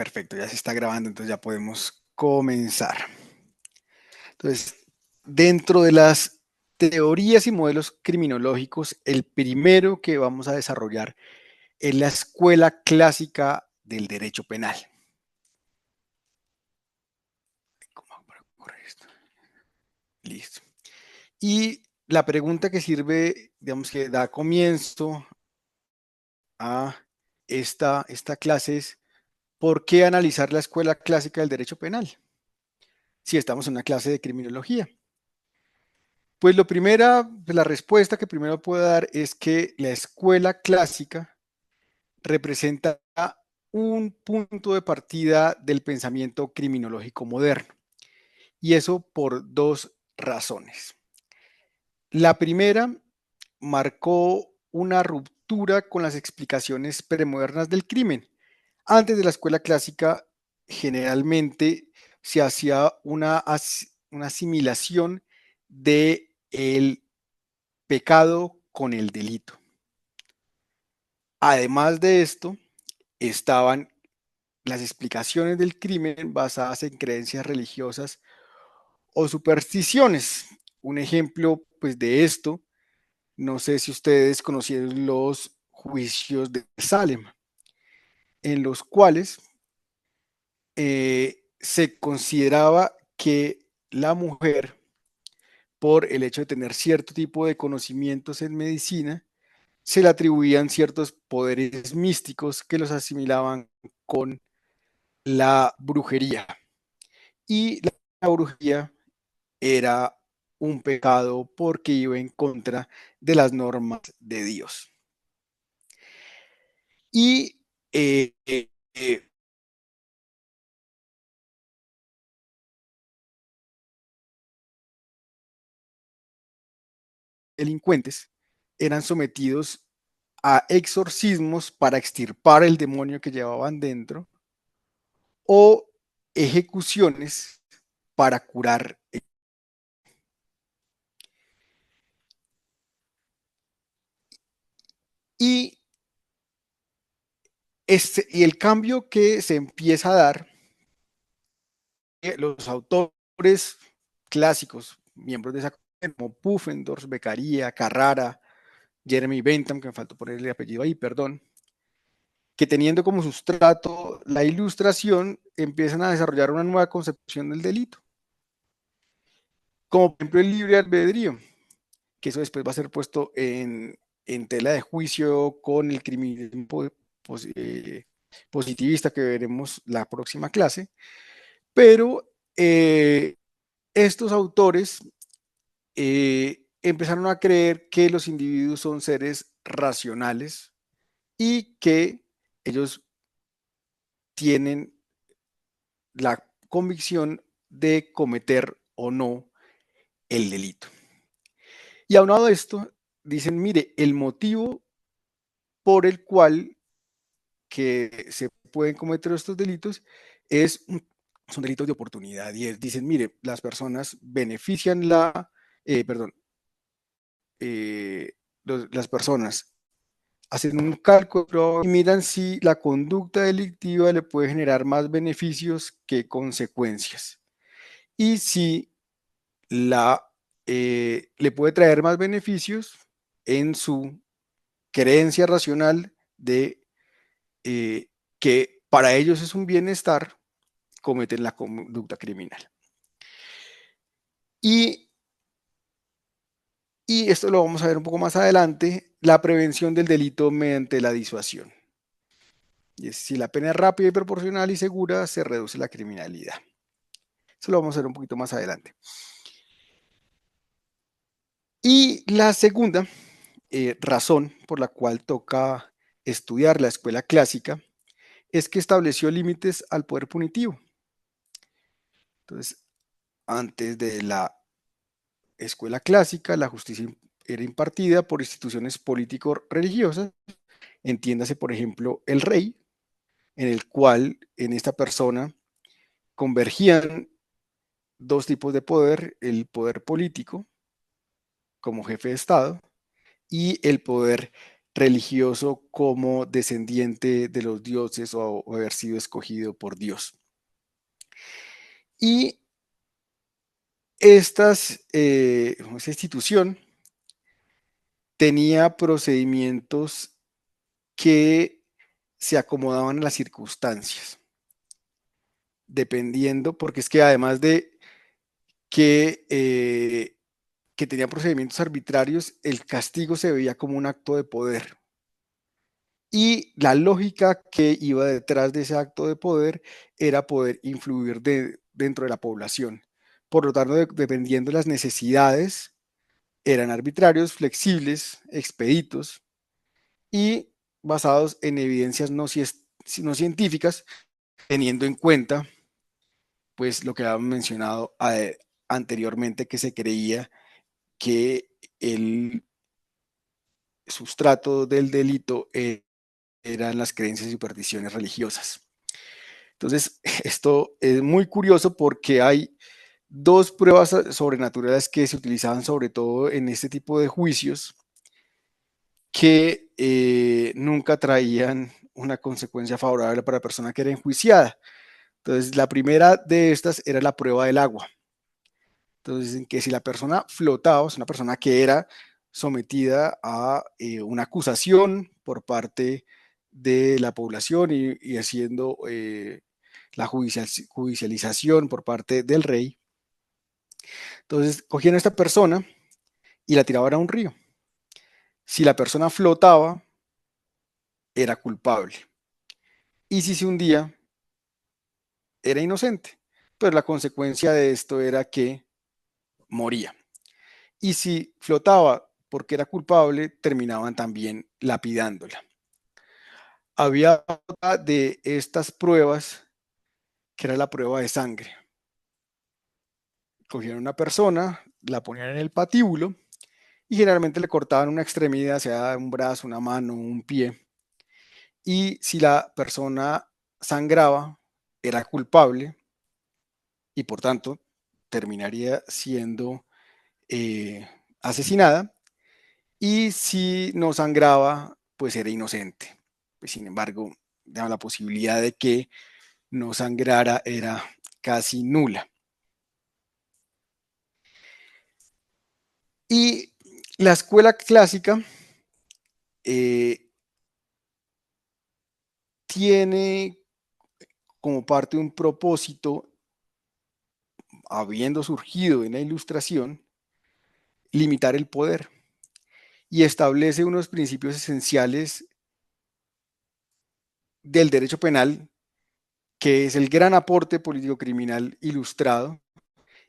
Perfecto, ya se está grabando, entonces ya podemos comenzar. Entonces, dentro de las teorías y modelos criminológicos, el primero que vamos a desarrollar es la escuela clásica del derecho penal. ¿Cómo hago para correr esto? Listo. Y la pregunta que sirve, digamos que da comienzo a esta clase es, ¿por qué analizar la escuela clásica del derecho penal? Si estamos en una clase de criminología. Pues la respuesta que primero puedo dar es que la escuela clásica representa un punto de partida del pensamiento criminológico moderno. Y eso por dos razones. La primera marcó una ruptura con las explicaciones premodernas del crimen. Antes de la escuela clásica, generalmente se hacía una asimilación de el pecado con el delito. Además de esto, estaban las explicaciones del crimen basadas en creencias religiosas o supersticiones. Un ejemplo, pues, de esto, no sé si ustedes conocieron los juicios de Salem, en los cuales se consideraba que la mujer, por el hecho de tener cierto tipo de conocimientos en medicina, se le atribuían ciertos poderes místicos que los asimilaban con la brujería. Y la brujería era un pecado porque iba en contra de las normas de Dios. Y delincuentes eran sometidos a exorcismos para extirpar el demonio que llevaban dentro o ejecuciones para curar. Y, y el cambio que se empieza a dar, los autores clásicos, miembros de esa como Pufendorf, Beccaria, Carrara, Jeremy Bentham, que me faltó poner el apellido ahí, perdón, que teniendo como sustrato la ilustración, empiezan a desarrollar una nueva concepción del delito, como por ejemplo el libre albedrío, que eso después va a ser puesto en tela de juicio con el criminalismo positivista que veremos la próxima clase, pero estos autores empezaron a creer que los individuos son seres racionales y que ellos tienen la convicción de cometer o no el delito. Y aunado a esto, dicen, mire, el motivo por el cual que se pueden cometer estos delitos son delitos de oportunidad. Y dicen, mire, las personas benefician las personas hacen un cálculo y miran si la conducta delictiva le puede generar más beneficios que consecuencias. Y si le puede traer más beneficios en su creencia racional de que para ellos es un bienestar, cometen la conducta criminal. Y esto lo vamos a ver un poco más adelante, la prevención del delito mediante la disuasión. Y si la pena es rápida y proporcional y segura, se reduce la criminalidad. Eso lo vamos a ver un poquito más adelante. Y la segunda razón por la cual toca estudiar la escuela clásica es que estableció límites al poder punitivo. Entonces, antes de la escuela clásica, la justicia era impartida por instituciones político-religiosas, entiéndase, por ejemplo, el rey, en el cual en esta persona convergían dos tipos de poder, el poder político como jefe de Estado y el poder religioso como descendiente de los dioses o haber sido escogido por Dios. Y esta institución tenía procedimientos que se acomodaban a las circunstancias, dependiendo, porque es que además de que tenía procedimientos arbitrarios, el castigo se veía como un acto de poder. Y la lógica que iba detrás de ese acto de poder era poder influir dentro de la población. Por lo tanto, dependiendo de las necesidades, eran arbitrarios, flexibles, expeditos y basados en evidencias no científicas, teniendo en cuenta pues lo que habíamos mencionado anteriormente, que se creía que el sustrato del delito eran las creencias y supersticiones religiosas. Entonces, esto es muy curioso porque hay dos pruebas sobrenaturales que se utilizaban sobre todo en este tipo de juicios que nunca traían una consecuencia favorable para la persona que era enjuiciada. Entonces, la primera de estas era la prueba del agua. Entonces, en que si la persona flotaba, es una persona que era sometida a una acusación por parte de la población y haciendo la judicialización por parte del rey. Entonces, cogían a esta persona y la tiraban a un río. Si la persona flotaba, era culpable. Y si se hundía, era inocente. Pero la consecuencia de esto era que moría. Y si flotaba porque era culpable, terminaban también lapidándola. Había otra de estas pruebas que era la prueba de sangre. Cogían a una persona, la ponían en el patíbulo y generalmente le cortaban una extremidad, sea un brazo, una mano, un pie. Y si la persona sangraba, era culpable y por tanto terminaría siendo asesinada. Y si no sangraba, pues era inocente. Pues, sin embargo, la posibilidad de que no sangrara era casi nula. Y la escuela clásica tiene como parte de un propósito, habiendo surgido en la Ilustración, limitar el poder y establece unos principios esenciales del derecho penal, que es el gran aporte político-criminal ilustrado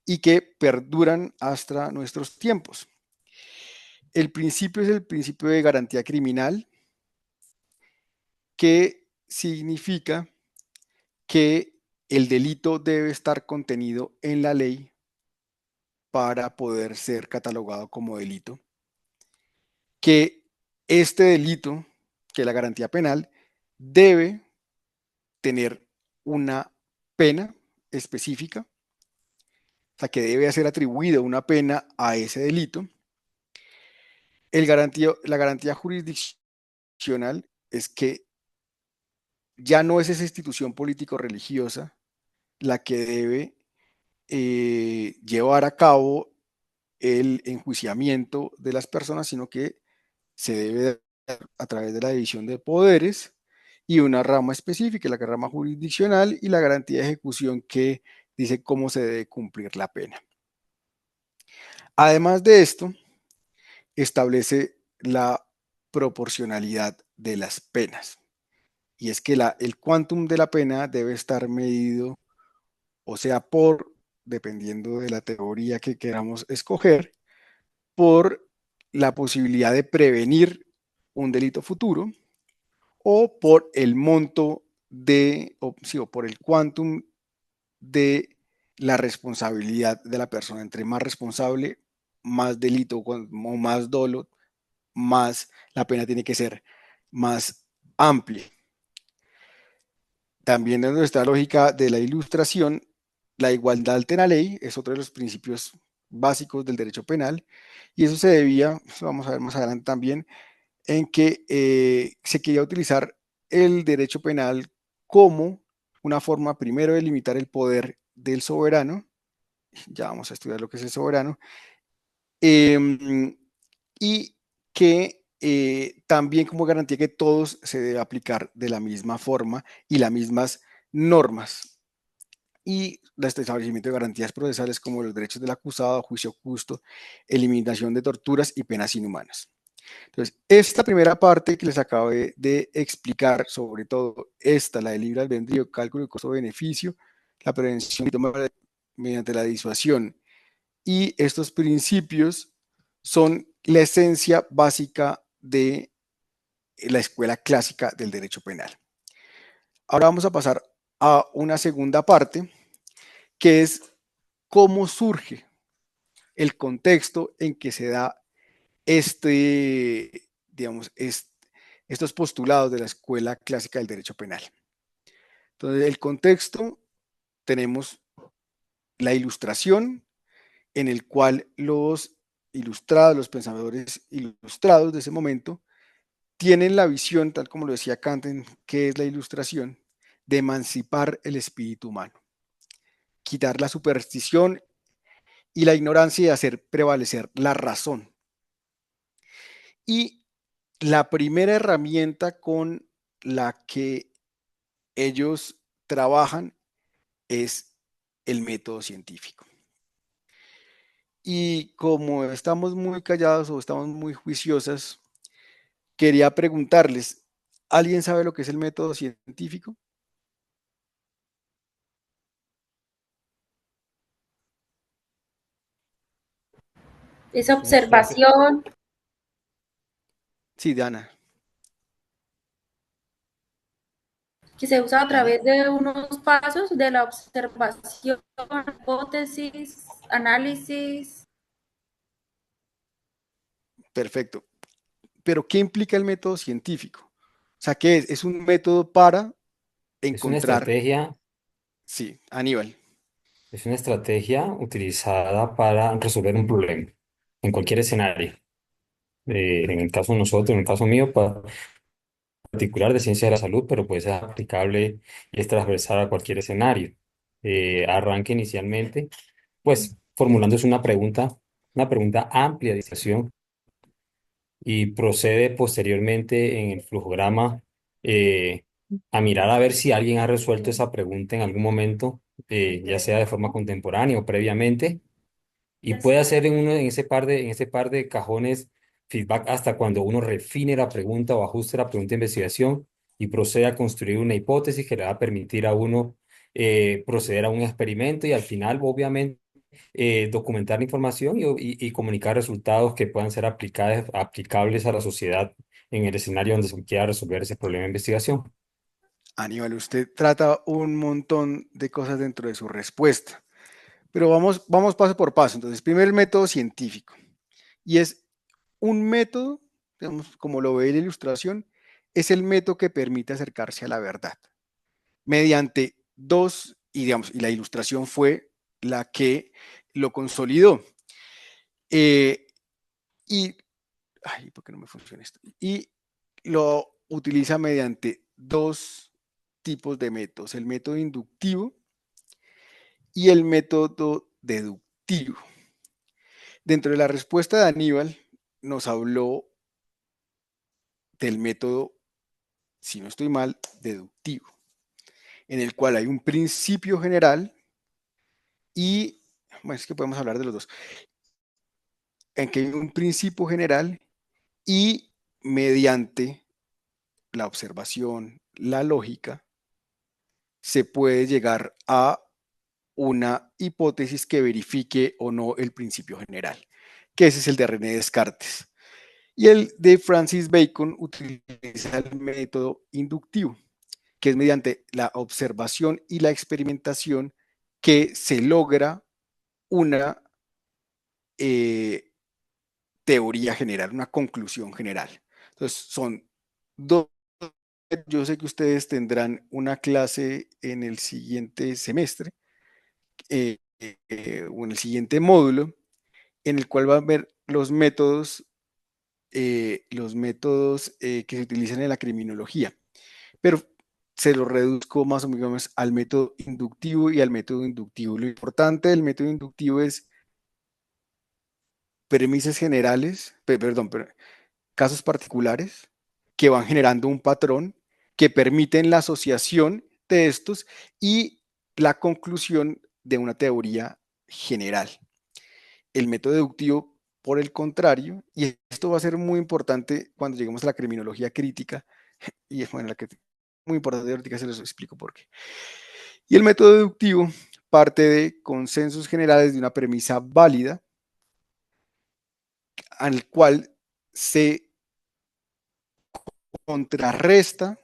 y que perduran hasta nuestros tiempos. El principio es el principio de garantía criminal, que significa que el delito debe estar contenido en la ley para poder ser catalogado como delito, que este delito, que es la garantía penal, debe tener una pena específica, o sea, que debe ser atribuida una pena a ese delito. La garantía jurisdiccional es que ya no es esa institución político-religiosa la que debe llevar a cabo el enjuiciamiento de las personas, sino que se debe dar a través de la división de poderes y una rama específica, la rama jurisdiccional y la garantía de ejecución que dice cómo se debe cumplir la pena. Además de esto, establece la proporcionalidad de las penas. Y es que el quantum de la pena debe estar medido, o sea, dependiendo de la teoría que queramos escoger, por la posibilidad de prevenir un delito futuro o por el monto o por el quantum de la responsabilidad de la persona. Entre más responsable, más delito o más dolo, más la pena tiene que ser más amplia. También dentro de esta lógica de la Ilustración, la igualdad ante la ley es otro de los principios básicos del derecho penal y eso se debía, vamos a ver más adelante también, en que se quería utilizar el derecho penal como una forma primero de limitar el poder del soberano, ya vamos a estudiar lo que es el soberano, y que también como garantía que todos se debe aplicar de la misma forma y las mismas normas. Y el establecimiento de garantías procesales como los derechos del acusado, juicio justo, eliminación de torturas y penas inhumanas. Entonces, esta primera parte que les acabé de explicar, sobre todo esta, la del libre albedrío, cálculo de costo-beneficio, la prevención mediante la disuasión y estos principios son la esencia básica de la escuela clásica del derecho penal. Ahora vamos a pasar a una segunda parte, que es cómo surge el contexto en que se da digamos, estos postulados de la escuela clásica del derecho penal. Entonces, el contexto, tenemos la ilustración, en el cual los ilustrados, los pensadores ilustrados de ese momento, tienen la visión, tal como lo decía Kant, que es la ilustración, de emancipar el espíritu humano, quitar la superstición y la ignorancia y hacer prevalecer la razón. Y la primera herramienta con la que ellos trabajan es el método científico. Y como estamos muy callados o estamos muy juiciosas, quería preguntarles, ¿alguien sabe lo que es el método científico? Es Una estrategia. observación Sí, Dana. que se usa a Dana, través de unos pasos de la observación, hipótesis, análisis. perfecto. Pero ¿qué implica el método científico? O sea, ¿qué es? Es un método para Es una encontrar, estrategia, sí, Aníbal. es una estrategia utilizada para resolver un problema en cualquier escenario. En el caso de nosotros, en el caso mío, particular de ciencia de la salud, pero puede ser aplicable y es transversal a cualquier escenario. Arranca inicialmente, pues, formulándose una pregunta amplia de discusión y procede posteriormente en el flujograma eh, a mirar a ver si alguien ha resuelto esa pregunta en algún momento, ya sea de forma contemporánea o previamente, y puede hacer en ese par de cajones feedback hasta cuando uno refine la pregunta o ajuste la pregunta de investigación y procede a construir una hipótesis que le va a permitir a uno proceder a un experimento y al final, obviamente, documentar la información y comunicar resultados que puedan ser aplicables a la sociedad en el escenario donde se quiera resolver ese problema de investigación. Aníbal, usted trata un montón de cosas dentro de su respuesta, pero vamos paso por paso. Entonces, primero el método científico, y es un método, digamos, como lo ve la ilustración, es el método que permite acercarse a la verdad mediante dos, y digamos, y la ilustración fue la que lo consolidó. Eh, y, ay, ¿por qué no me funciona esto? Y lo utiliza mediante dos tipos de métodos, el método inductivo y el método deductivo. Dentro de la respuesta de Aníbal nos habló del método, si no estoy mal, deductivo, en el cual hay un principio general y, bueno, es que podemos hablar de los dos, en que hay un principio general y mediante la observación, la lógica, se puede llegar a una hipótesis que verifique o no el principio general, que ese es el de René Descartes. Y el de Francis Bacon utiliza el método inductivo, que es mediante la observación y la experimentación que se logra una teoría general, una conclusión general. Entonces, son dos. Yo sé que ustedes tendrán una clase en el siguiente semestre o en el siguiente módulo en el cual van a ver los métodos los métodos que se utilizan en la criminología, pero se lo reduzco más o menos al método inductivo y al método inductivo. Lo importante del método inductivo es premisas generales, perdón, casos particulares que van generando un patrón que permiten la asociación de estos y la conclusión de una teoría general. El método deductivo, por el contrario, y esto va a ser muy importante cuando lleguemos a la criminología crítica, y es bueno, la que muy importante, ahorita se los explico por qué. Y el método deductivo parte de consensos generales de una premisa válida al cual se contrarresta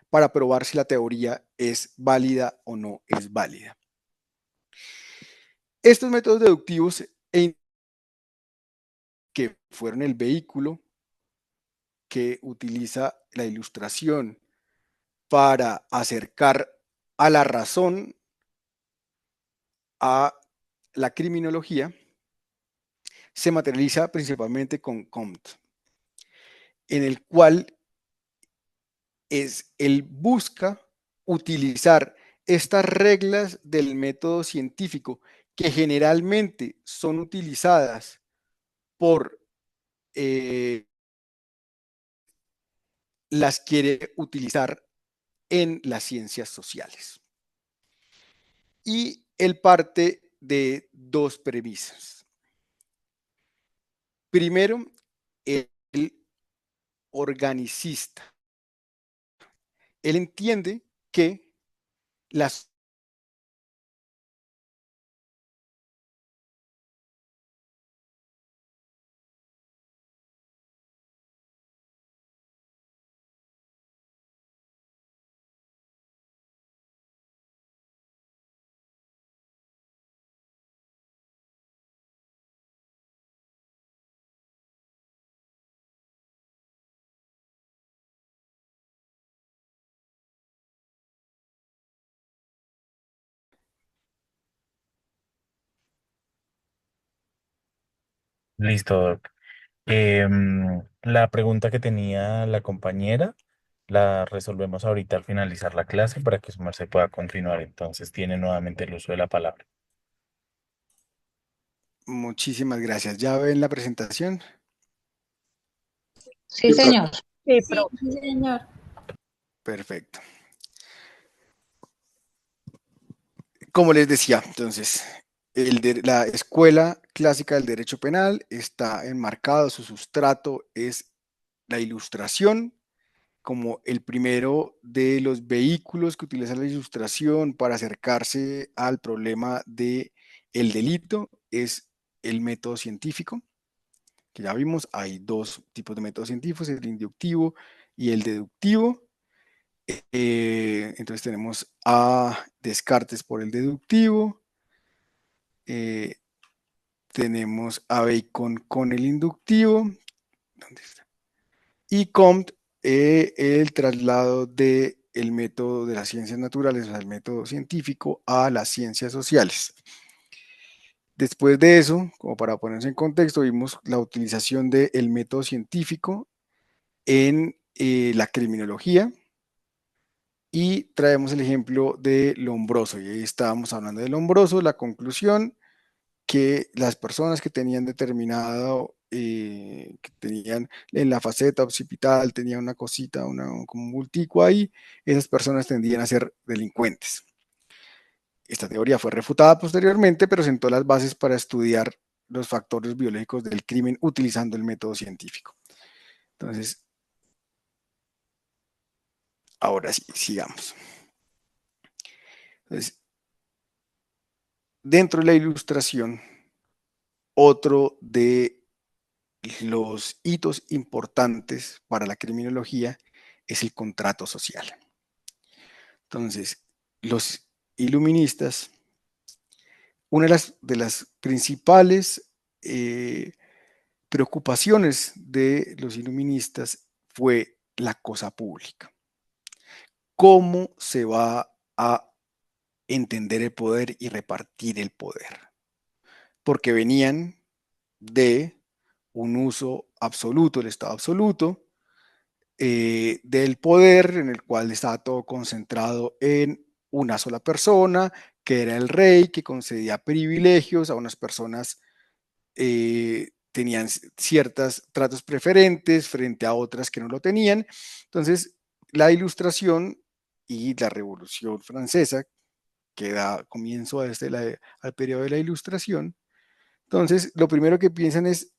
para probar si la teoría es válida o no es válida. Estos métodos deductivos que fueron el vehículo que utiliza la ilustración para acercar a la razón a la criminología, se materializa principalmente con Comte, en el cual él busca utilizar estas reglas del método científico que generalmente son utilizadas por las quiere utilizar en las ciencias sociales. Y él parte de dos premisas. Primero, el organicista. Él entiende que las Listo, Doc. La pregunta que tenía la compañera la resolvemos ahorita al finalizar la clase para que su merced pueda continuar. Entonces tiene nuevamente el uso de la palabra. Muchísimas gracias. ¿Ya ven la presentación? Sí, señor. Sí, Sí, profe. sí, señor. Perfecto. Como les decía, entonces, la escuela clásica del derecho penal está enmarcado, su sustrato es la ilustración como el primero de los vehículos que utiliza la ilustración para acercarse al problema del delito, es el método científico, que ya vimos, hay dos tipos de métodos científicos, el inductivo y el deductivo. Entonces tenemos a Descartes por el deductivo, eh, tenemos a Bacon con el inductivo, ¿dónde está? Y Comte, el traslado del método de las ciencias naturales, o sea, el método científico, a las ciencias sociales. Después de eso, como para ponerse en contexto, vimos la utilización del método científico en la criminología y traemos el ejemplo de Lombroso. Y ahí estábamos hablando de Lombroso, la conclusión que las personas que tenían determinado, que tenían en la faceta occipital, tenían una cosita, como un multico ahí, esas personas tendían a ser delincuentes. Esta teoría fue refutada posteriormente, pero sentó las bases para estudiar los factores biológicos del crimen utilizando el método científico. Entonces, ahora sí, sigamos. Entonces, dentro de la ilustración, otro de los hitos importantes para la criminología es el contrato social. Entonces, los iluministas, una de las principales preocupaciones de los iluministas fue la cosa pública. ¿Cómo se va a entender el poder y repartir el poder? porque venían de un uso absoluto, el Estado absoluto, del poder, en el cual estaba todo concentrado en una sola persona, que era el rey, que concedía privilegios a unas personas, tenían ciertos tratos preferentes frente a otras que no lo tenían. Entonces, la Ilustración y la Revolución Francesa, que da comienzo al periodo de la Ilustración, entonces lo primero que piensan es,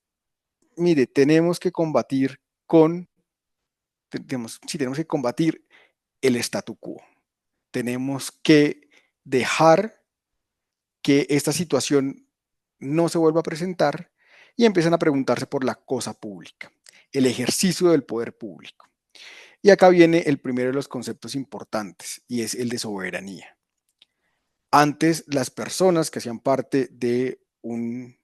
mire, tenemos que combatir tenemos que combatir el statu quo. Tenemos que dejar que esta situación no se vuelva a presentar y empiezan a preguntarse por la cosa pública, el ejercicio del poder público. Y acá viene el primero de los conceptos importantes y es el de soberanía. Antes, las personas que hacían parte de un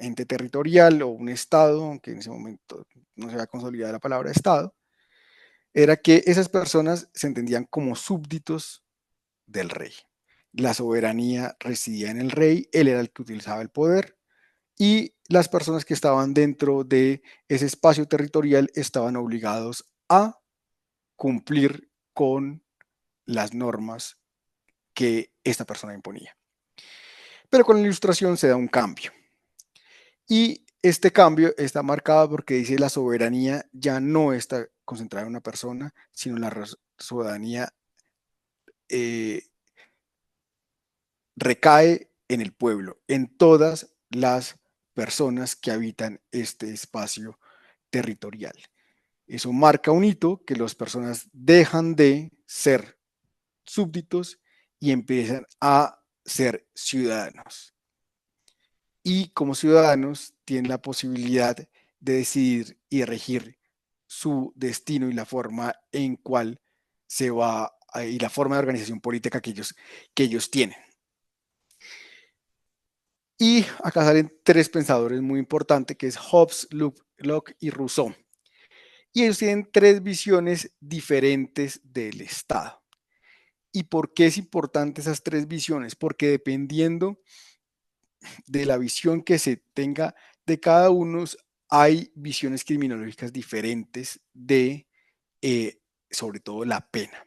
ente territorial o un estado, aunque en ese momento no se había consolidado la palabra estado, era que esas personas se entendían como súbditos del rey. La soberanía residía en el rey, él era el que utilizaba el poder y las personas que estaban dentro de ese espacio territorial estaban obligados a cumplir con las normas que esta persona imponía. Pero con la Ilustración se da un cambio. Y este cambio está marcado porque dice la soberanía ya no está concentrada en una persona, sino la soberanía eh, recae en el pueblo, en todas las personas que habitan este espacio territorial. Eso marca un hito que las personas dejan de ser súbditos y empiezan a ser ciudadanos. Y como ciudadanos tienen la posibilidad de decidir y regir su destino y la forma en cual se va y la forma de organización política que ellos tienen. Y acá salen tres pensadores muy importantes, que es Hobbes, Locke y Rousseau. Y ellos tienen tres visiones diferentes del Estado. ¿Y por qué es importante esas tres visiones? Porque dependiendo de la visión que se tenga de cada uno, hay visiones criminológicas diferentes de, sobre todo, la pena.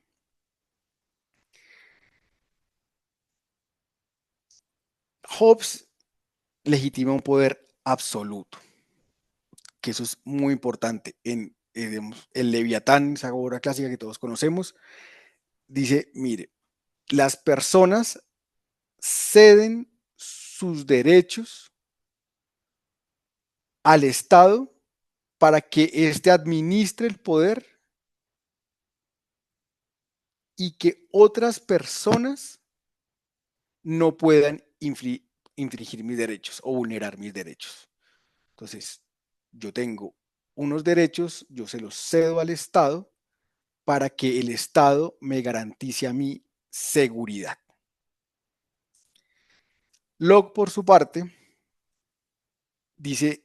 Hobbes legitima un poder absoluto, que eso es muy importante. En el Leviatán, esa obra clásica que todos conocemos, dice, mire, las personas ceden sus derechos al Estado para que éste administre el poder y que otras personas no puedan infringir mis derechos o vulnerar mis derechos. Entonces, yo tengo unos derechos, yo se los cedo al Estado para que el Estado me garantice a mí seguridad. Locke, por su parte, dice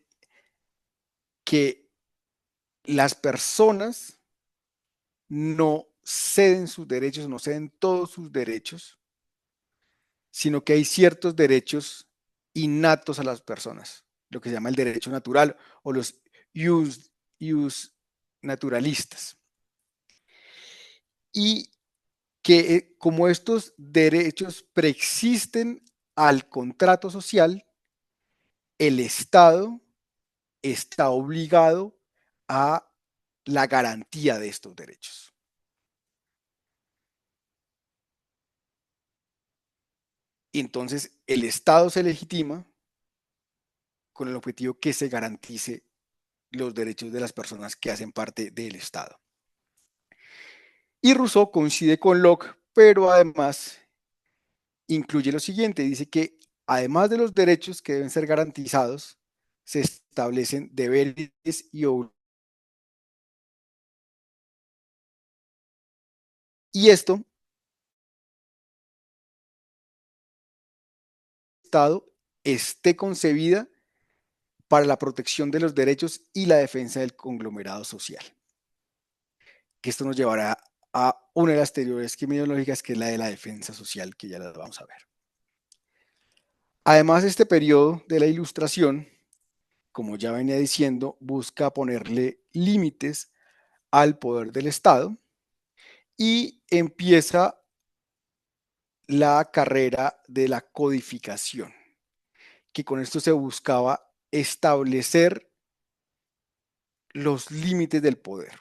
que las personas no ceden sus derechos, no ceden todos sus derechos, sino que hay ciertos derechos innatos a las personas, lo que se llama el derecho natural o los ius naturalistas. Y que como estos derechos preexisten al contrato social, el Estado está obligado a la garantía de estos derechos. Y entonces el Estado se legitima con el objetivo que se garantice los derechos de las personas que hacen parte del Estado. Y Rousseau coincide con Locke, pero además incluye lo siguiente, dice que además de los derechos que deben ser garantizados, se establecen deberes y obligaciones. Y esto, el Estado esté concebida para la protección de los derechos y la defensa del conglomerado social. Que esto nos llevará a una de las teorías criminológicas, que es la de la defensa social, que ya la vamos a ver. Además, este periodo de la Ilustración, como ya venía diciendo, busca ponerle límites al poder del Estado y empieza la carrera de la codificación, que con esto se buscaba establecer los límites del poder.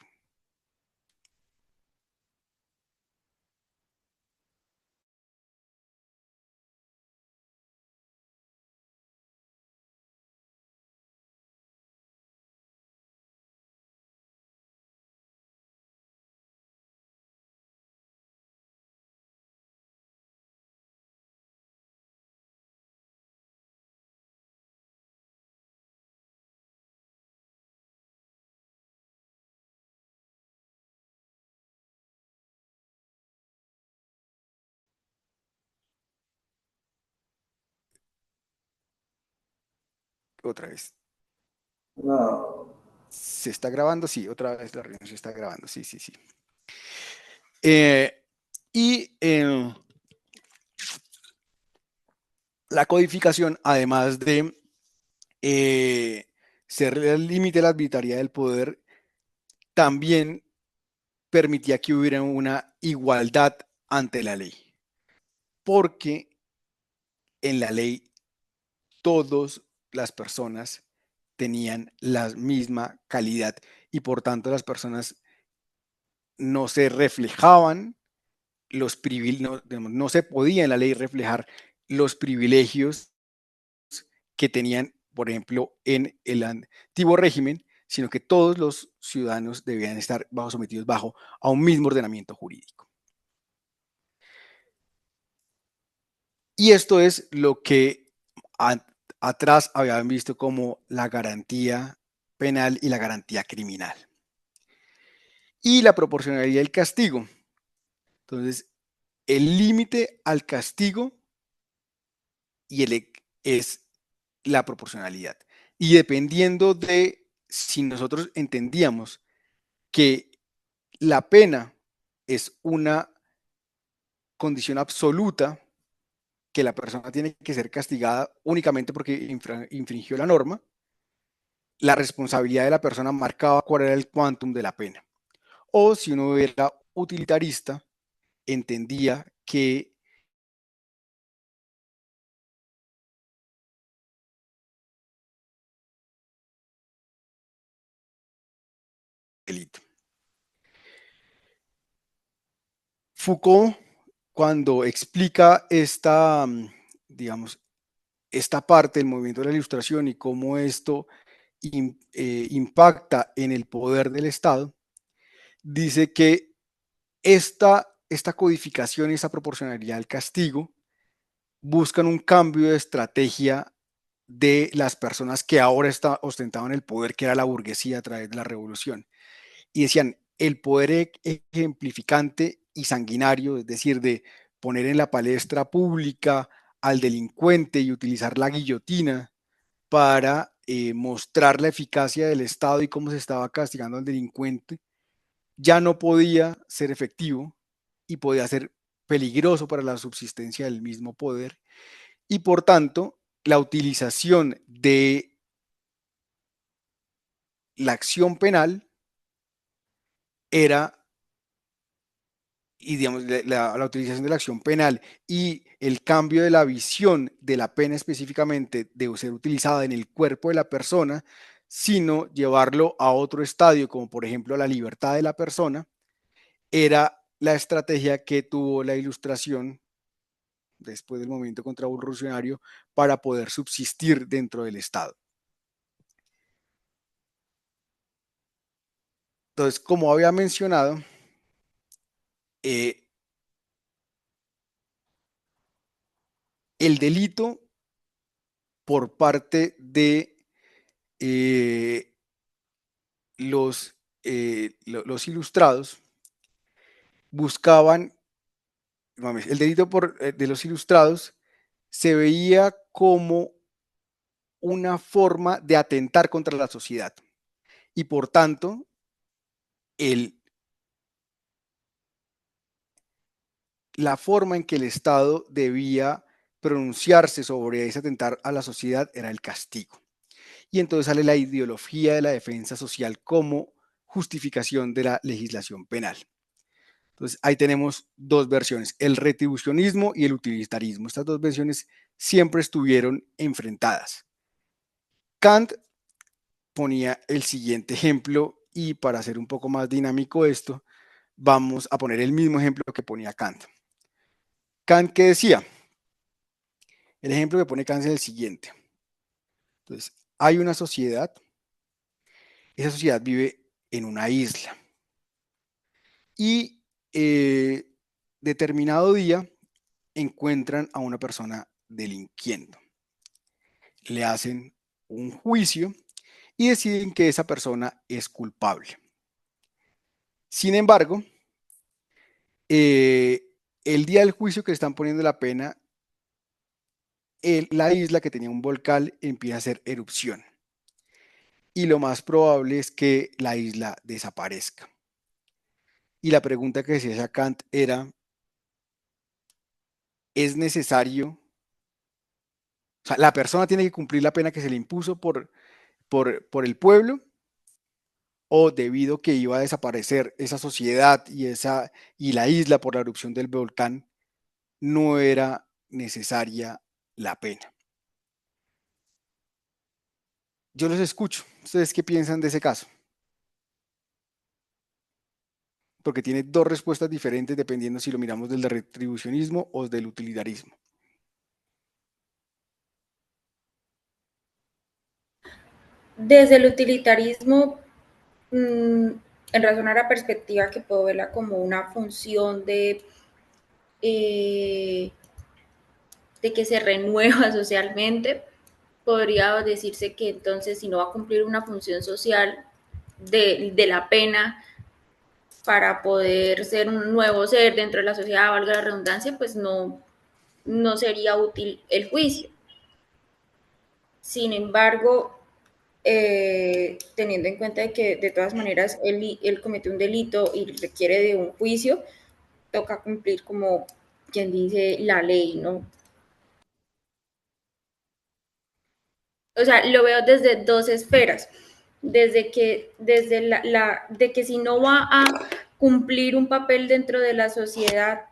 Otra vez. ¿Se está grabando? Sí, otra vez la reunión se está grabando. Sí, sí, sí. Y la codificación, además de ser el límite de la arbitrariedad del poder, también permitía que hubiera una igualdad ante la ley, porque en la ley todas las personas tenían la misma calidad y por tanto las personas no se reflejaban los privilegios, no se podía en la ley reflejar los privilegios que tenían, por ejemplo, en el antiguo régimen, sino que todos los ciudadanos debían estar sometidos bajo a un mismo ordenamiento jurídico. Y esto es lo que atrás habían visto como la garantía penal y la garantía criminal. Y la proporcionalidad del castigo. Entonces, el límite al castigo y es la proporcionalidad. Y dependiendo de si nosotros entendíamos que la pena es una condición absoluta, que la persona tiene que ser castigada únicamente porque infringió la norma, la responsabilidad de la persona marcaba cuál era el quantum de la pena. O si uno era utilitarista, entendía que delito. Foucault, cuando explica esta, digamos, esta parte del movimiento de la Ilustración y cómo esto impacta en el poder del Estado, dice que esta codificación y esta proporcionalidad del castigo buscan un cambio de estrategia de las personas que ahora ostentaban el poder, que era la burguesía a través de la revolución. Y decían, el poder ejemplificante y sanguinario, es decir, de poner en la palestra pública al delincuente y utilizar la guillotina para mostrar la eficacia del Estado y cómo se estaba castigando al delincuente, ya no podía ser efectivo y podía ser peligroso para la subsistencia del mismo poder. Y por tanto, la utilización de la acción penal era, y digamos, la utilización de la acción penal y el cambio de la visión de la pena específicamente de ser utilizada en el cuerpo de la persona, sino llevarlo a otro estadio, como por ejemplo la libertad de la persona, era la estrategia que tuvo la Ilustración después del movimiento contrarrevolucionario para poder subsistir dentro del Estado. Entonces, como había mencionado, el delito por parte de los ilustrados buscaban, el delito de los ilustrados se veía como una forma de atentar contra la sociedad y por tanto la forma en que el Estado debía pronunciarse sobre ese atentar a la sociedad era el castigo. Y entonces sale la ideología de la defensa social como justificación de la legislación penal. Entonces ahí tenemos dos versiones, el retribucionismo y el utilitarismo. Estas dos versiones siempre estuvieron enfrentadas. Kant ponía el siguiente ejemplo y para hacer un poco más dinámico esto, vamos a poner el mismo ejemplo que ponía Kant. Kant, ¿qué decía? El ejemplo que pone Kant es el siguiente. Entonces, hay una sociedad, esa sociedad vive en una isla y determinado día encuentran a una persona delinquiendo. Le hacen un juicio y deciden que esa persona es culpable. Sin embargo, el día del juicio que le están poniendo la pena, la isla que tenía un volcán empieza a hacer erupción. Y lo más probable es que la isla desaparezca. Y la pregunta que decía Kant era, ¿es necesario? O sea, ¿la persona tiene que cumplir la pena que se le impuso por el pueblo? ¿O debido a que iba a desaparecer esa sociedad y la isla por la erupción del volcán, no era necesaria la pena? Yo los escucho. ¿Ustedes qué piensan de ese caso? Porque tiene dos respuestas diferentes dependiendo si lo miramos del retribucionismo o del utilitarismo. Desde el utilitarismo, en razón a la perspectiva que puedo verla como una función de que se renueva socialmente, podría decirse que entonces si no va a cumplir una función social de la pena para poder ser un nuevo ser dentro de la sociedad, valga la redundancia, pues no sería útil el juicio. Sin embargo, teniendo en cuenta de que de todas maneras él cometió un delito y requiere de un juicio, toca cumplir como quien dice la ley, ¿no? O sea, lo veo desde dos esferas, desde que si no va a cumplir un papel dentro de la sociedad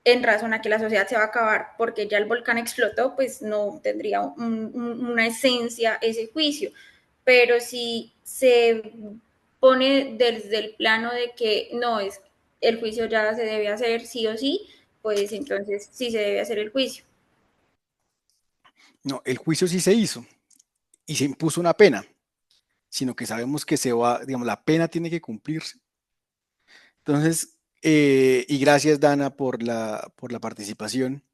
en razón a que la sociedad se va a acabar porque ya el volcán explotó, pues no tendría una esencia ese juicio. Pero si se pone desde el plano de que no es el juicio ya se debe hacer sí o sí, pues entonces sí se debe hacer el juicio. No, el juicio sí se hizo y se impuso una pena, sino que sabemos que se va, digamos, la pena tiene que cumplirse. Entonces, y gracias Dana por la participación.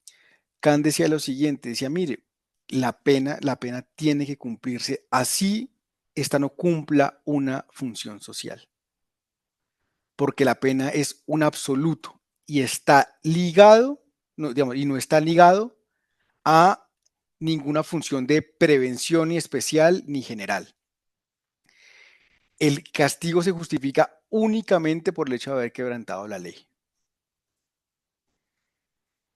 Kant decía lo siguiente, decía, mire, la pena tiene que cumplirse así esta no cumpla una función social, porque la pena es un absoluto y está ligado, no, digamos, y no está ligado a ninguna función de prevención ni especial ni general. El castigo se justifica únicamente por el hecho de haber quebrantado la ley.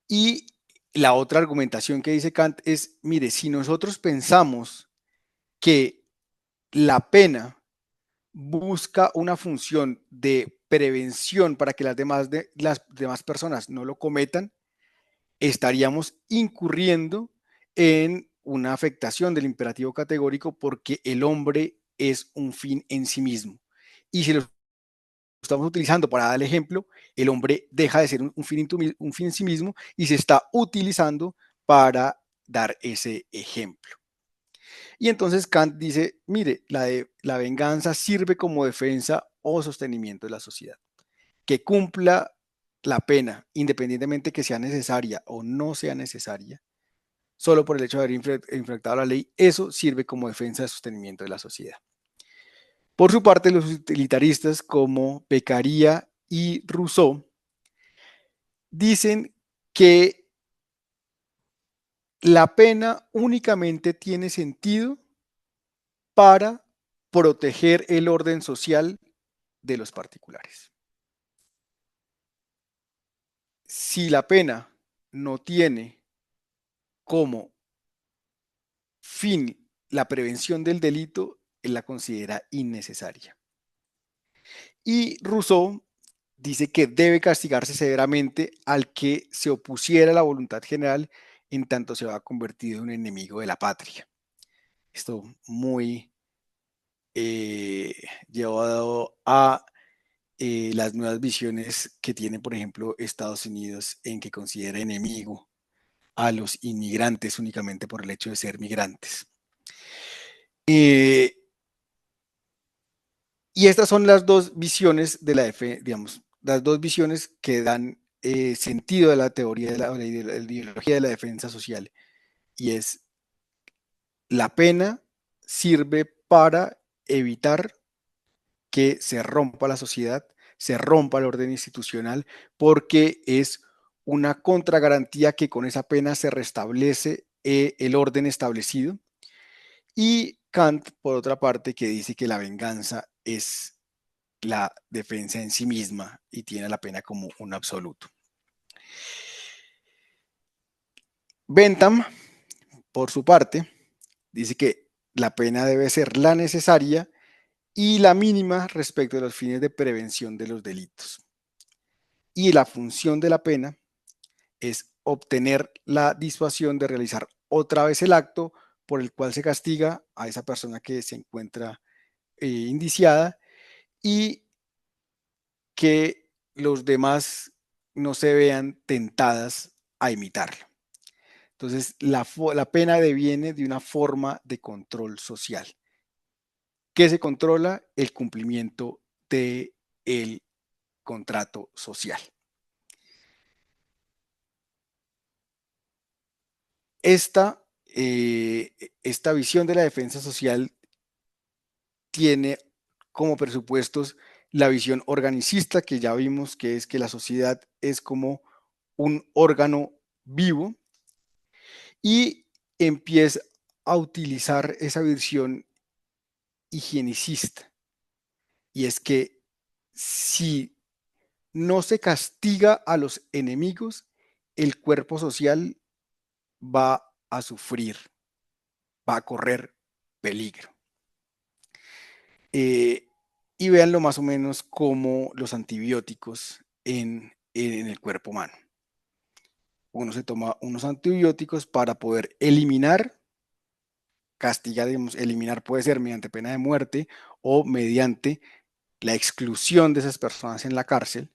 Y la otra argumentación que dice Kant es, mire, si nosotros pensamos que la pena busca una función de prevención para que las demás personas no lo cometan, estaríamos incurriendo en una afectación del imperativo categórico porque el hombre es un fin en sí mismo. Y si lo estamos utilizando para dar el ejemplo, el hombre deja de ser un fin en sí mismo y se está utilizando para dar ese ejemplo. Y entonces Kant dice, mire, la venganza sirve como defensa o sostenimiento de la sociedad. Que cumpla la pena, independientemente que sea necesaria o no sea necesaria, solo por el hecho de haber infractado la ley, eso sirve como defensa de sostenimiento de la sociedad. Por su parte, los utilitaristas como Beccaria y Rousseau dicen que la pena únicamente tiene sentido para proteger el orden social de los particulares. Si la pena no tiene como fin la prevención del delito, él la considera innecesaria. Y Rousseau dice que debe castigarse severamente al que se opusiera a la voluntad general en tanto se va convertido en un enemigo de la patria. Esto muy llevado a las nuevas visiones que tiene, por ejemplo, Estados Unidos, en que considera enemigo a los inmigrantes únicamente por el hecho de ser migrantes. Y estas son las dos visiones de la digamos, las dos visiones que dan sentido a la teoría de la ideología de la defensa social. Y es: la pena sirve para evitar que se rompa la sociedad, se rompa el orden institucional, porque es una contragarantía que con esa pena se restablece el orden establecido. Y Kant, por otra parte, que dice que la venganza es la defensa en sí misma y tiene la pena como un absoluto. Bentham, por su parte, dice que la pena debe ser la necesaria y la mínima respecto de los fines de prevención de los delitos. Y la función de la pena es obtener la disuasión de realizar otra vez el acto por el cual se castiga a esa persona que se encuentra indiciada, y que los demás no se vean tentadas a imitarlo. Entonces, la pena deviene de una forma de control social. ¿Qué se controla? El cumplimiento del contrato social. Esta visión de la defensa social tiene como presupuestos la visión organicista, que ya vimos que es que la sociedad es como un órgano vivo, y empieza a utilizar esa visión higienicista. Y es que si no se castiga a los enemigos, el cuerpo social va a sufrir, va a correr peligro. Y véanlo más o menos como los antibióticos en el cuerpo humano. Uno se toma unos antibióticos para poder eliminar, castigar, digamos, eliminar puede ser mediante pena de muerte o mediante la exclusión de esas personas en la cárcel,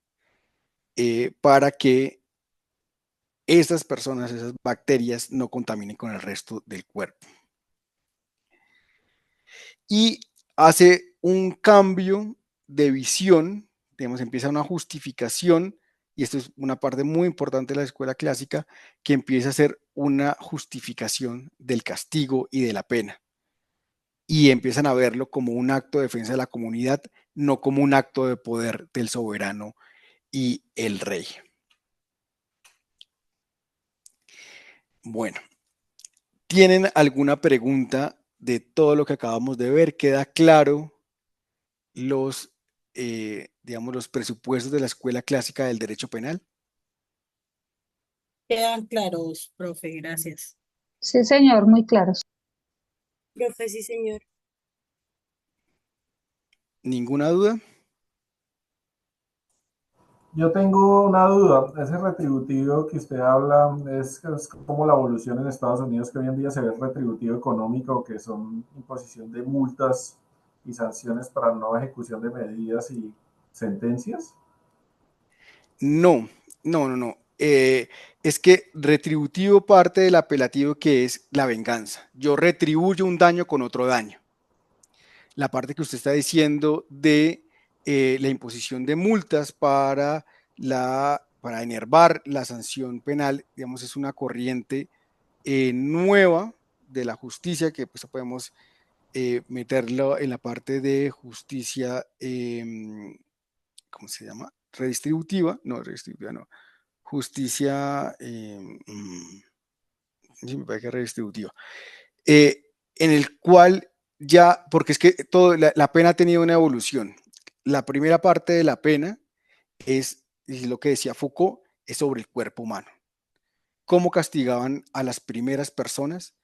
para que esas personas, esas bacterias, no contaminen con el resto del cuerpo. Y hace un cambio de visión, digamos, empieza una justificación, y esto es una parte muy importante de la escuela clásica, que empieza a ser una justificación del castigo y de la pena. Y empiezan a verlo como un acto de defensa de la comunidad, no como un acto de poder del soberano y el rey. Bueno, ¿tienen alguna pregunta de todo lo que acabamos de ver? ¿Queda claro los, digamos, los presupuestos de la escuela clásica del derecho penal? Quedan claros, profe, gracias. Sí, señor, muy claros. Profe, sí, señor. ¿Ninguna duda? Yo tengo una duda. Ese retributivo que usted habla es como la evolución en Estados Unidos, que hoy en día se ve retributivo económico, que son imposición de multas y sanciones para no ejecución de medidas y sentencias. No. Es que retributivo parte del apelativo, que es la venganza. Yo retribuyo un daño con otro daño. La parte que usted está diciendo de la imposición de multas para enervar la sanción penal, digamos, es una corriente nueva de la justicia, que pues podemos meterlo en la parte de justicia, ¿cómo se llama? Redistributiva, no, justicia, sí, me parece que redistributiva, en el cual ya, porque es que la pena ha tenido una evolución. La primera parte de la pena es lo que decía Foucault, es sobre el cuerpo humano. cómo castigaban a las primeras personas,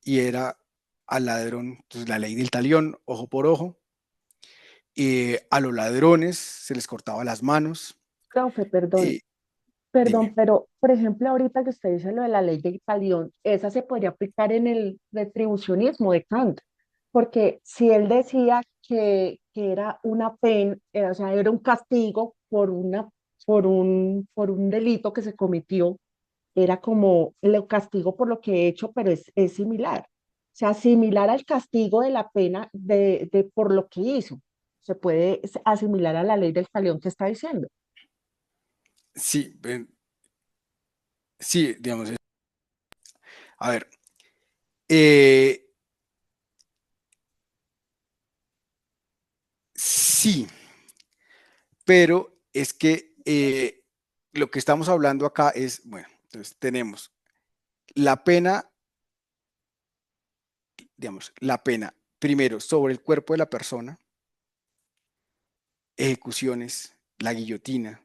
y era al ladrón, entonces la ley del talión, ojo por ojo. A los ladrones se les cortaba las manos. Profe, perdón, eh, Dime. pero por ejemplo, ahorita que usted dice lo de la ley de Talión, esa se podría aplicar en el retribucionismo de Kant, porque si él decía que era una pena, o sea, era un castigo por un delito que se cometió, era como el castigo por lo que he hecho, pero es similar. O sea, similar al castigo de la pena por lo que hizo. Se puede asimilar a la ley del talión que está diciendo. Sí, sí, digamos. A ver, sí, pero es que lo que estamos hablando acá es, bueno, entonces tenemos la pena, digamos, la pena primero sobre el cuerpo de la persona, ejecuciones, la guillotina,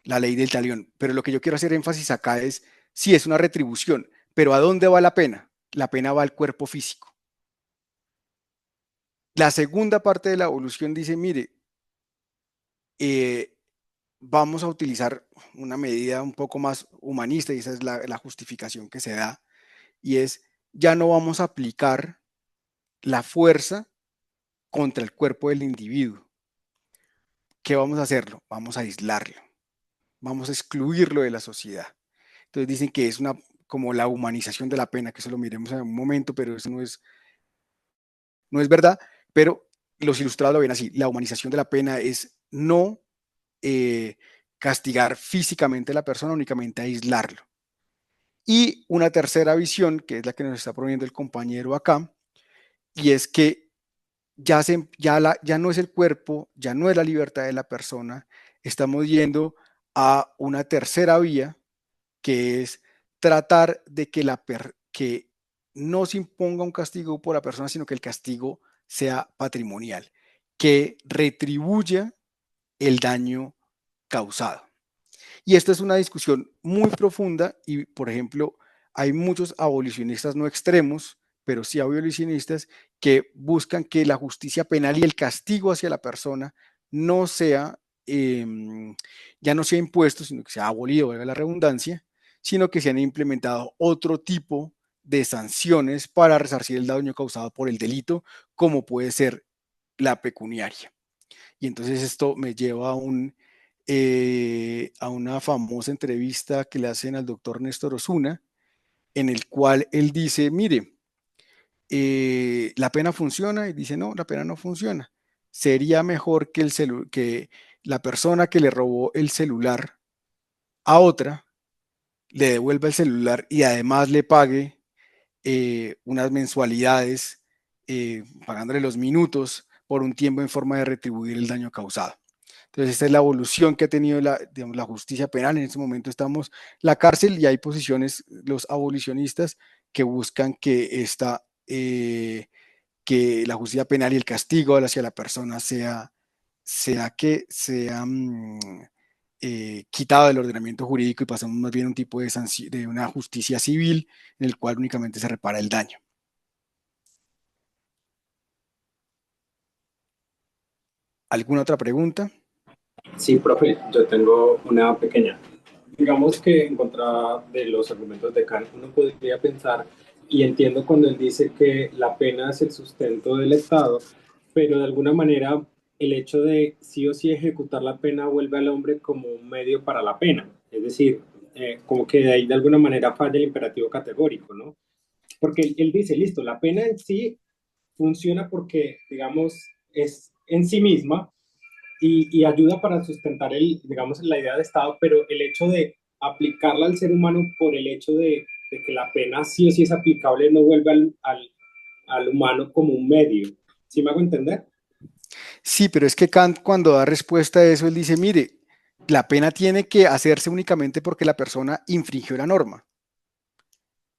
la ley del talión, pero lo que yo quiero hacer énfasis acá es, sí, es una retribución, pero ¿a dónde va la pena? La pena va al cuerpo físico. La segunda parte de la evolución dice, mire, vamos a utilizar una medida un poco más humanista, y esa es la justificación que se da, y es, ya no vamos a aplicar la fuerza contra el cuerpo del individuo. ¿Qué vamos a hacerlo? Vamos a aislarlo, vamos a excluirlo de la sociedad. Entonces dicen que es como la humanización de la pena, que eso lo miremos en un momento, pero eso no es verdad, pero los ilustrados lo ven así, la humanización de la pena es no castigar físicamente a la persona, únicamente aislarlo. Y una tercera visión, que es la que nos está poniendo el compañero acá, y es que ya no es el cuerpo, ya no es la libertad de la persona, estamos yendo a una tercera vía, que es tratar de que no se imponga un castigo por la persona, sino que el castigo sea patrimonial, que retribuya el daño causado. Y esta es una discusión muy profunda y, por ejemplo, hay muchos abolicionistas no extremos, pero sí abolicionistas que buscan que la justicia penal y el castigo hacia la persona no sea, ya no sea impuesto, sino que sea abolido, valga la redundancia, sino que se han implementado otro tipo de sanciones para resarcir el daño causado por el delito, como puede ser la pecuniaria. Y entonces esto me lleva a una famosa entrevista que le hacen al doctor Néstor Osuna, en el cual él dice, mire, la pena funciona, y dice, no, la pena no funciona. Sería mejor que la persona que le robó el celular a otra le devuelva el celular y además le pague unas mensualidades, pagándole los minutos por un tiempo en forma de retribuir el daño causado. Entonces, esta es la evolución que ha tenido digamos, la justicia penal. En este momento estamos la cárcel, y hay posiciones, los abolicionistas, que buscan que la justicia penal y el castigo hacia la persona sea quitado del ordenamiento jurídico, y pasamos más bien a un tipo de una justicia civil en el cual únicamente se repara el daño. ¿Alguna otra pregunta? Sí, profe, yo tengo una pequeña. Digamos que en contra de los argumentos de Kant, uno podría pensar, y entiendo cuando él dice que la pena es el sustento del Estado, pero de alguna manera el hecho de sí o sí ejecutar la pena vuelve al hombre como un medio para la pena. Es decir, como que de ahí de alguna manera falla el imperativo categórico, ¿no? Porque él dice, listo, la pena en sí funciona porque, digamos, es en sí misma y ayuda para sustentar digamos, la idea de Estado, pero el hecho de aplicarla al ser humano por el hecho de que la pena sí o sí es aplicable no vuelve al humano como un medio. ¿Sí me hago entender? Sí, pero es que Kant, cuando da respuesta a eso, él dice, mire, la pena tiene que hacerse únicamente porque la persona infringió la norma,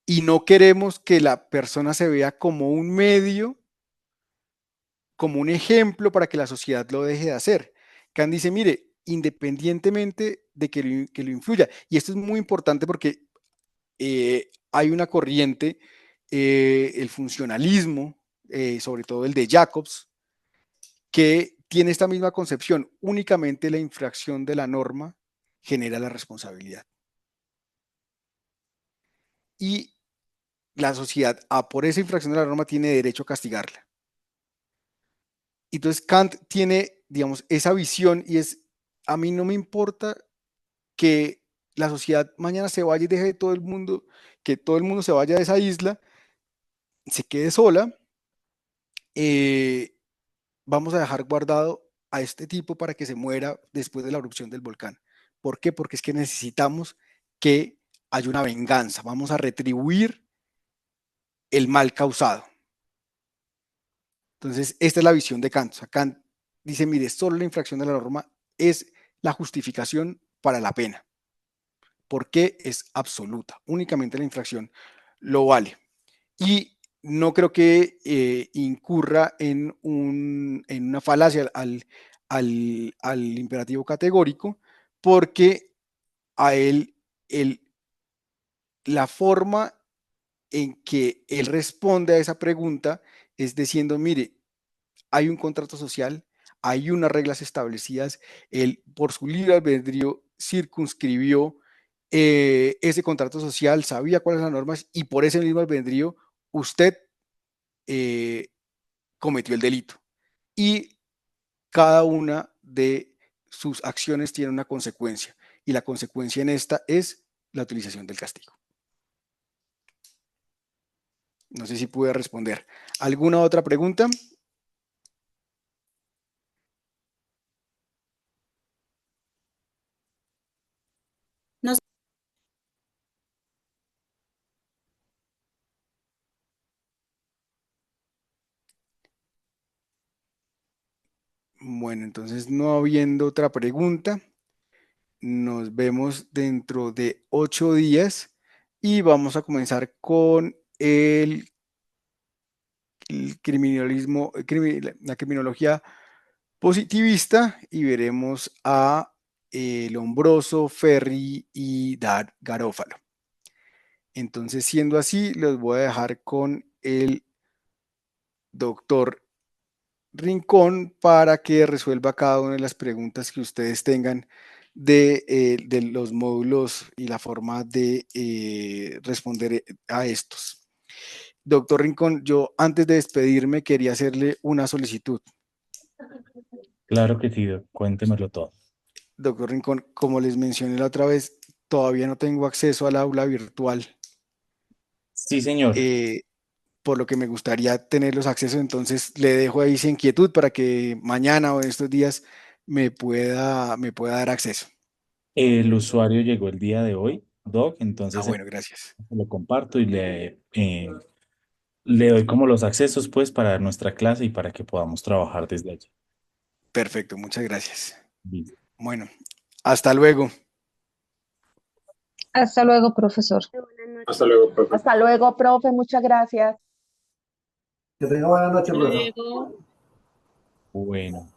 y no queremos que la persona se vea como un medio, como un ejemplo para que la sociedad lo deje de hacer. Kant dice, mire, independientemente de que lo influya, y esto es muy importante porque hay una corriente, el funcionalismo, sobre todo el de Jacobs, que tiene esta misma concepción: únicamente la infracción de la norma genera la responsabilidad. Y la sociedad, por esa infracción de la norma, tiene derecho a castigarla. Entonces Kant tiene, digamos, esa visión, y es: a mí no me importa que la sociedad mañana se vaya y deje de todo el mundo, que todo el mundo se vaya de esa isla, se quede sola, vamos a dejar guardado a este tipo para que se muera después de la erupción del volcán. ¿Por qué? Porque es que necesitamos que haya una venganza, vamos a retribuir el mal causado. Entonces, esta es la visión de Kant. O sea, Kant dice: mire, solo la infracción de la norma es la justificación para la pena, porque es absoluta, únicamente la infracción lo vale. Y no creo que incurra en una falacia al imperativo categórico, porque a él, la forma en que él responde a esa pregunta es diciendo: mire, hay un contrato social, hay unas reglas establecidas, él por su libre albedrío circunscribió ese contrato social, sabía cuáles son las normas, y por ese mismo albedrío usted cometió el delito. Y cada una de sus acciones tiene una consecuencia, y la consecuencia en esta es la utilización del castigo. No sé si pude responder. ¿Alguna otra pregunta? No. Bueno, entonces, no habiendo otra pregunta, nos vemos dentro de 8 días y vamos a comenzar con la criminología positivista, y veremos a Lombroso, Ferri y Garófalo. Entonces, siendo así, los voy a dejar con el doctor Rincón para que resuelva cada una de las preguntas que ustedes tengan de los módulos y la forma de responder a estos. Doctor Rincón, yo antes de despedirme quería hacerle una solicitud. Claro que sí, cuéntemelo todo. Doctor Rincón, como les mencioné la otra vez, todavía no tengo acceso al aula virtual, Sí, señor. por lo que me gustaría tener los accesos. Entonces le dejo ahí esa inquietud para que mañana o en estos días me pueda dar acceso. El usuario llegó el día de hoy, Doc, entonces Bueno, gracias. lo comparto y le doy como los accesos pues para nuestra clase y para que podamos trabajar desde allí. Perfecto, muchas gracias. Listo. Bueno, hasta luego. Hasta luego, profesor. Buenas noches. Hasta luego, profe. Hasta luego, profe, muchas gracias. Que tenga buena noche, Hasta profesor. luego. Bueno.